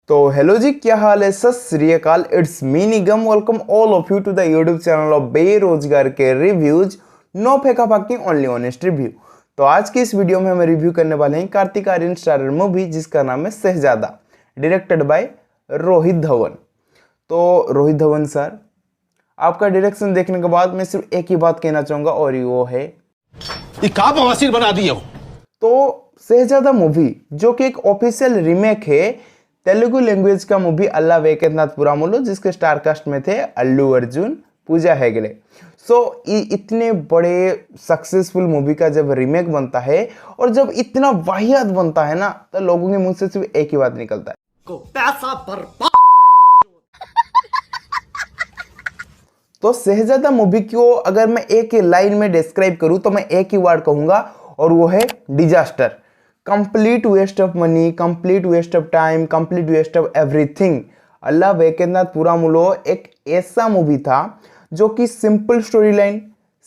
तो हेलो जी, क्या हाल है। सत श्री अकाल। It's me Nigam. Welcome all of you to the YouTube channel of बेरोजगार के रिव्यूज। नो फेका फाकी, ओनली ऑनेस्ट रिव्यू। तो आज की इस वीडियो में हम रिव्यू करने वाले हैं कार्तिक आर्यन स्टारर मूवी जिसका नाम है शहजादा, डायरेक्टेड बाय रोहित धवन। तो रोहित धवन सर, आपका डायरेक्शन देखने के बाद मैं सिर्फ एक ही बात कहना चाहूंगा और वो है का बवासीर बना दिए हो। तो शहजादा मूवी जो कि एक ऑफिशियल रीमेक है तेलुगु लैंग्वेज का मूवी अल्ला वेंकटनाथ पुरामुलु, जिसके स्टार कास्ट में थे अल्लू अर्जुन, पूजा हेगड़े। इतने बड़े सक्सेसफुल मूवी का जब रीमेक बनता है और जब इतना वाहियात बनता है ना, तो लोगों के मुंह से सिर्फ एक ही बात निकलता है, को पैसा बर्बाद। तो शहजादा मूवी को अगर मैं एक ही लाइन में डिस्क्राइब करूं तो मैं एक ही वर्ड कहूंगा और वो है disaster. Complete waste of money, complete waste of time, complete waste of everything. Ala Vaikunthapurramuloo एक ऐसा मूवी था जो कि simple story line,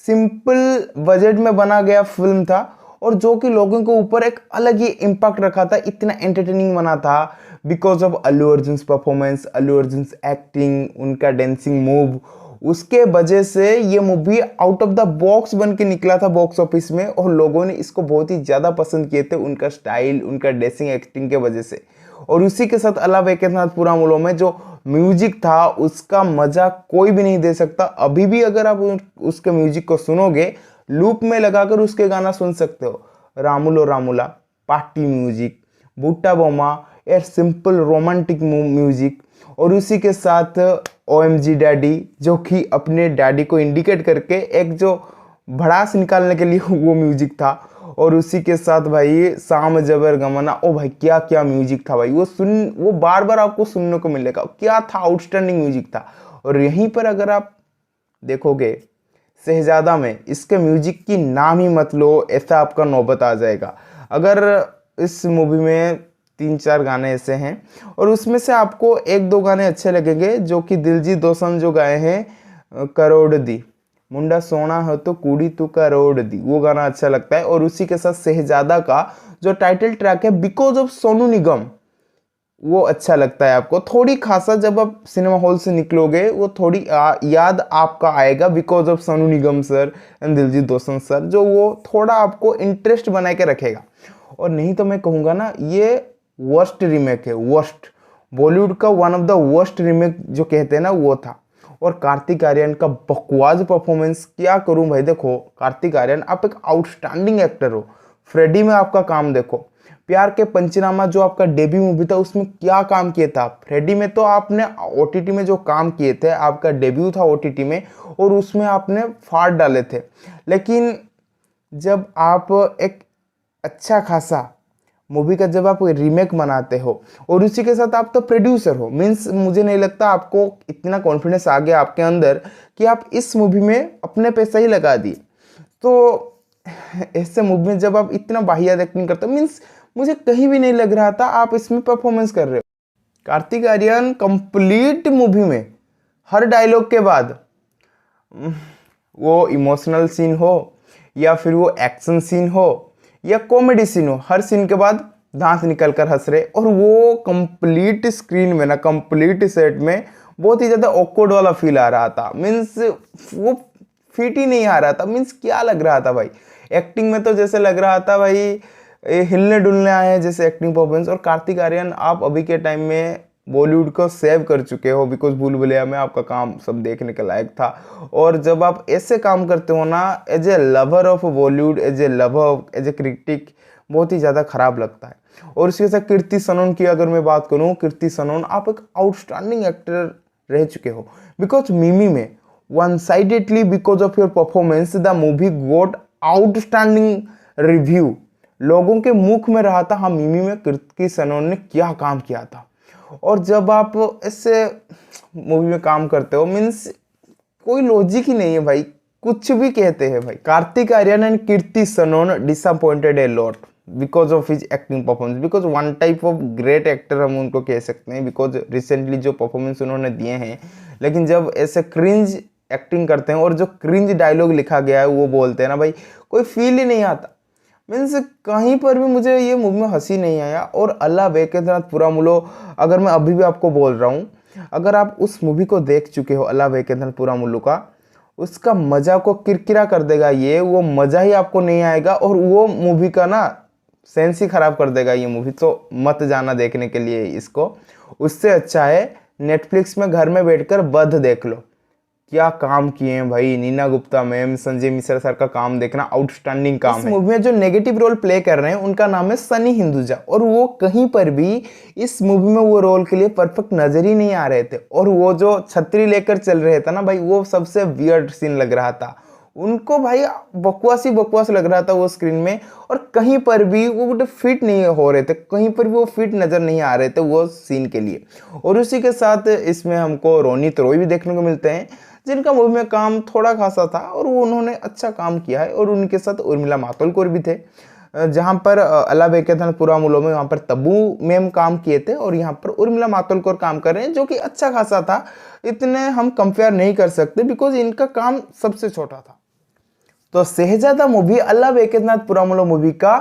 simple budget में बना गया फिल्म था और जो कि लोगों के ऊपर एक अलग ही इम्पैक्ट रखा था, इतना एंटरटेनिंग बना था because of Allu Arjun performance, Allu Arjun acting, उनका डांसिंग मूव। उसके वजह से ये movie out of the box बन के निकला था बॉक्स ऑफिस में और लोगों ने इसको बहुत ही ज़्यादा पसंद किए थे, उनका स्टाइल, उनका ड्रेसिंग, एक्टिंग के वजह से। और उसी के साथ अल्ला वेंकटनाथ पुरामुलो में जो म्यूजिक था उसका मजा कोई भी नहीं दे सकता। अभी भी अगर आप उसके म्यूजिक को सुनोगे, लूप में लगाकर उसके गाना सुन सकते हो। Ramuloo Ramulaa, party music, Butta Bomma, a simple romantic music, और उसी के साथ OMG डैडी, जो कि अपने डैडी को इंडिकेट करके एक जो भड़ास निकालने के लिए वो म्यूजिक था। और उसी के साथ भाई शाम जबर गमना, ओ भाई क्या क्या म्यूजिक था भाई, वो बार बार आपको सुनने को मिलेगा, क्या था, आउटस्टैंडिंग म्यूजिक था। और यहीं पर अगर आप देखोगे शहजादा में, इसके म्यूजिक की नाम ही मत लो, ऐसा आपका नौबत आ जाएगा। अगर इस मूवी में 3-4 गाने ऐसे हैं और उसमें से आपको 1-2 गाने अच्छे लगेंगे जो कि दिलजीत दोसांझ जो गाए हैं, करोड़ दी मुंडा सोना हो तो कुड़ी तू करोड़ दी, वो गाना अच्छा लगता है। और उसी के साथ शहजादा का जो टाइटल ट्रैक है बिकॉज ऑफ सोनू निगम, वो अच्छा लगता है आपको थोड़ी खासा। जब आप सिनेमा हॉल से निकलोगे वो थोड़ी याद आपका आएगा because of Sonu Nigam sir and Diljit Dosanjh sir, जो वो थोड़ा आपको इंटरेस्ट बना के रखेगा। और नहीं तो मैं कहूँगा ना, ये वर्स्ट रीमेक है, वर्स्ट, बॉलीवुड का one of the worst remake जो कहते हैं ना, वो था। और कार्तिक आर्यन का बकवास परफॉर्मेंस, क्या करूं भाई। देखो कार्तिक आर्यन, आप एक आउटस्टैंडिंग एक्टर हो। फ्रेडी में आपका काम देखो, प्यार के पंचनामा जो आपका डेब्यू मूवी था उसमें क्या काम किया था। फ्रेडी में तो आपने OTT में जो काम किए थे, आपका डेब्यू था OTT में और उसमें आपने फाड़ डाले थे। लेकिन जब आप एक अच्छा खासा मूवी का जब आप रीमेक बनाते हो और उसी के साथ आप तो प्रोड्यूसर हो, मीन्स मुझे नहीं लगता आपको इतना कॉन्फिडेंस आ गया आपके अंदर कि आप इस मूवी में अपने पैसा ही लगा दिए। तो ऐसे मूवी में जब आप इतना वाहियात एक्टिंग करते हो, मीन्स मुझे कहीं भी नहीं लग रहा था आप इसमें परफॉर्मेंस कर रहे हो। कार्तिक आर्यन कंप्लीट मूवी में हर डायलॉग के बाद, वो इमोशनल सीन हो या फिर वो एक्शन सीन हो या कॉमेडी सीन हो, हर सीन के बाद दांत निकल कर हंस रहे। और वो कंप्लीट स्क्रीन में ना, कंप्लीट सेट में बहुत ही ज़्यादा ऑकवर्ड वाला फील आ रहा था, मीन्स वो फिट ही नहीं आ रहा था। मीन्स क्या लग रहा था भाई, एक्टिंग में तो जैसे लग रहा था भाई हिलने डुलने आए हैं जैसे एक्टिंग परफॉर्मेंस। और कार्तिक आर्यन, आप अभी के टाइम में बॉलीवुड को सेव कर चुके हो बिकॉज भूल भुलैया में आपका काम सब देखने के लायक था। और जब आप ऐसे काम करते हो ना, as a lover of Bollywood, as a lover, as a critic, बहुत ही ज़्यादा खराब लगता है। और उसके साथ कीर्ति सनोन की अगर मैं बात करूँ, कीर्ति सनोन, आप एक आउटस्टैंडिंग एक्टर रह चुके हो बिकॉज मिमी में one sidedly because of your performance the movie got outstanding review. लोगों के मुख में रहा था हाँ, मिमी में कीर्ति सनोन ने क्या काम किया था। और जब आप ऐसे मूवी में काम करते हो, मीन्स कोई लॉजिक ही नहीं है भाई, कुछ भी कहते हैं भाई। Kartik Aaryan and Kriti Sanon disappointed a lot because of his acting performance, because one type of great actor हम उनको कह सकते हैं बिकॉज रिसेंटली जो परफॉर्मेंस उन्होंने दिए हैं। लेकिन जब ऐसे क्रिंज एक्टिंग करते हैं और जो क्रिंज डायलॉग लिखा गया है वो बोलते हैं ना भाई, कोई फील ही नहीं आता। मीन्स कहीं पर भी मुझे ये मूवी में हंसी नहीं आया। और अल्लाह बेकेनाथ पुरामुलो, अगर मैं अभी भी आपको बोल रहा हूँ, अगर आप उस मूवी को देख चुके हो अल्लाह बेकेनाथ पुरामुलो का, उसका मज़ा को किरकिरा कर देगा ये, वो मज़ा ही आपको नहीं आएगा और वो मूवी का ना सेंस ही ख़राब कर देगा ये मूवी। तो मत जाना देखने के लिए इसको। उससे अच्छा है नेटफ्लिक्स में घर में बैठकर बध देख लो। क्या काम किए हैं भाई, नीना गुप्ता मैम, संजय मिश्रा सर का काम देखना आउटस्टैंडिंग काम है। इस मूवी में जो नेगेटिव रोल प्ले कर रहे हैं उनका नाम है सनी हिंदुजा, और वो कहीं पर भी इस मूवी में वो रोल के लिए परफेक्ट नजर ही नहीं आ रहे थे। और वो जो छतरी लेकर चल रहे थे ना भाई, वो सबसे वियर्ड सीन लग रहा था उनको भाई, बकवास ही बकवास लग रहा था वो स्क्रीन में। और कहीं पर भी वो फिट नहीं हो रहे थे, कहीं पर भी वो फिट नज़र नहीं आ रहे थे वो सीन के लिए। और उसी के साथ इसमें हमको रोनित रॉय भी देखने को मिलते हैं, जिनका मूवी में काम थोड़ा खासा था और वो उन्होंने अच्छा काम किया है। और उनके साथ उर्मिला मातोंडकर भी थे, जहाँ पर अल्लाह बेकेनाथ पुरामुलो में वहाँ पर तब्बू मैम काम किए थे और यहाँ पर उर्मिला मातोंडकर काम कर रहे हैं, जो कि अच्छा खासा था। इतने हम कंपेयर नहीं कर सकते बिकॉज इनका काम सबसे छोटा था। तो शहजादा मूवी अल्लाह बेकेनाथ पुरामुलो मूवी का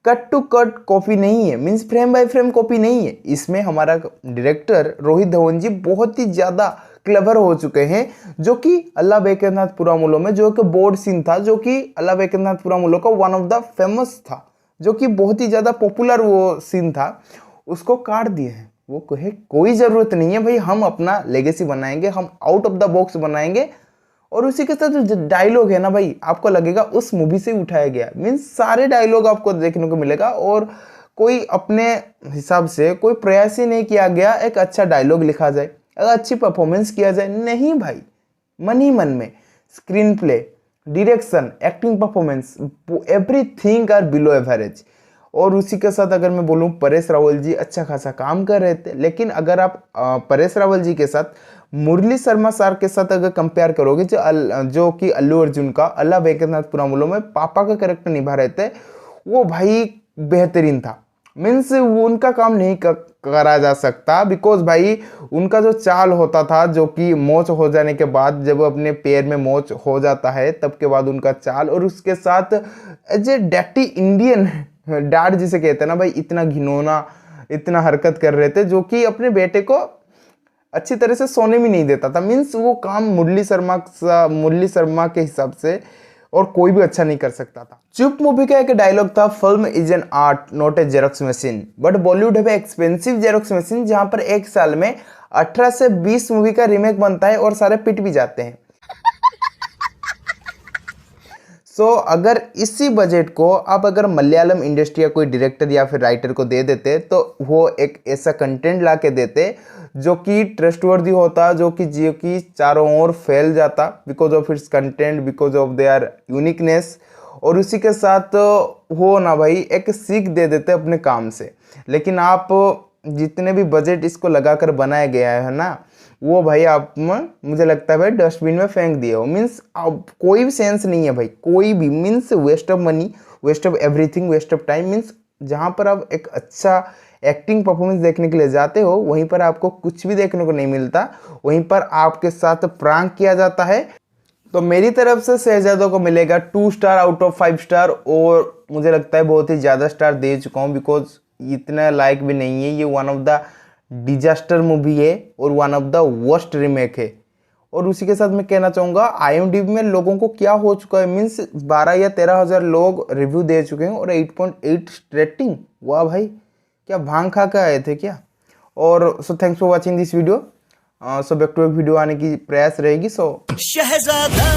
कट टू कट कॉपी नहीं है, means frame by frame copy नहीं है। इसमें हमारा डायरेक्टर रोहित धवन जी बहुत ही ज़्यादा क्लेवर हो चुके हैं, जो कि अल्लाह बेकेनाथ पुरामुलो में जो कि बोर्ड सीन था, जो कि अल्लाह बेकेनाथ पुरामुलो का वन ऑफ द फेमस था, जो कि बहुत ही ज़्यादा पॉपुलर वो सीन था, उसको काट दिए हैं। वो कहे कोई ज़रूरत नहीं है भाई, हम अपना लेगेसी बनाएंगे, हम आउट ऑफ द बॉक्स बनाएंगे। और उसी के साथ जो डायलॉग है ना भाई, आपको लगेगा उस मूवी से उठाया गया, मीन्स सारे डायलॉग आपको देखने को मिलेगा और कोई अपने हिसाब से कोई प्रयास ही नहीं किया गया एक अच्छा डायलॉग लिखा जाए, अगर अच्छी परफॉर्मेंस किया जाए। नहीं भाई, मन ही मन में screenplay, direction, acting, performance, everything are below average. और उसी के साथ अगर मैं बोलूँ, परेश रावल जी अच्छा खासा काम कर रहे थे, लेकिन अगर आप परेश रावल जी के साथ मुरली शर्मा सर के साथ अगर कंपेयर करोगे, जो कि अल्लू अर्जुन का अल्लाह बेकेनाथ पुरामुलो में पापा का कैरेक्टर निभा रहे थे, वो भाई बेहतरीन था। मीन्स वो उनका काम नहीं करा जा सकता बिकॉज भाई उनका जो चाल होता था, जो कि मोच हो जाने के बाद, जब अपने पैर में मोच हो जाता है तब के बाद उनका चाल, और उसके साथ एज ए डैटी इंडियन डैड जिसे कहते हैं ना भाई, इतना घिनौना, इतना हरकत कर रहे थे, जो कि अपने बेटे को अच्छी तरह से सोने भी नहीं देता था। मीन्स वो काम मुरली शर्मा के हिसाब से और कोई भी अच्छा नहीं कर सकता था। चुप मूवी का एक डायलॉग था, film is an art not a xerox machine, but Bollywood है एक्सपेंसिव जेरोक्स मशीन, जहां पर एक साल में 18 से 20 मूवी का रीमेक बनता है और सारे पिट भी जाते हैं। अगर इसी बजट को आप अगर मलयालम इंडस्ट्री या कोई डायरेक्टर या फिर राइटर को दे देते, तो वो एक ऐसा कंटेंट ला के देते जो कि ट्रस्टवर्दी होता, जो कि चारों ओर फैल जाता because of its content, because of their uniqueness. और उसी के साथ हो ना भाई एक सीख दे देते अपने काम से। लेकिन आप जितने भी बजट इसको लगाकर बनाया गया है ना, वो भाई आप मुझे लगता है भाई डस्टबिन में फेंक दिए हो। मीन्स कोई भी सेंस नहीं है भाई, कोई भी, means waste of money, waste of everything, waste of time. Means जहाँ पर आप एक अच्छा एक्टिंग परफॉर्मेंस देखने के लिए जाते हो, वहीं पर आपको कुछ भी देखने को नहीं मिलता, वहीं पर आपके साथ प्रैंक किया जाता है। तो मेरी तरफ से शहजादों को मिलेगा 2 स्टार आउट ऑफ 5 स्टार, और मुझे लगता है बहुत ही ज़्यादा स्टार दे चुका हूँ बिकॉज इतना लाइक भी नहीं है। ये one of the disaster movie है और one of the worst remake है। और उसी के साथ मैं कहना चाहूँगा IMDb में लोगों को क्या हो चुका है, मीन्स 12 या 13 हज़ार लोग रिव्यू दे चुके हैं और 8.8 रेटिंग। वाह भाई, क्या भांग खा के आए थे क्या। और so thanks for watching this video. So back to एक वीडियो आने की प्रयास रहेगी। सो शहजादा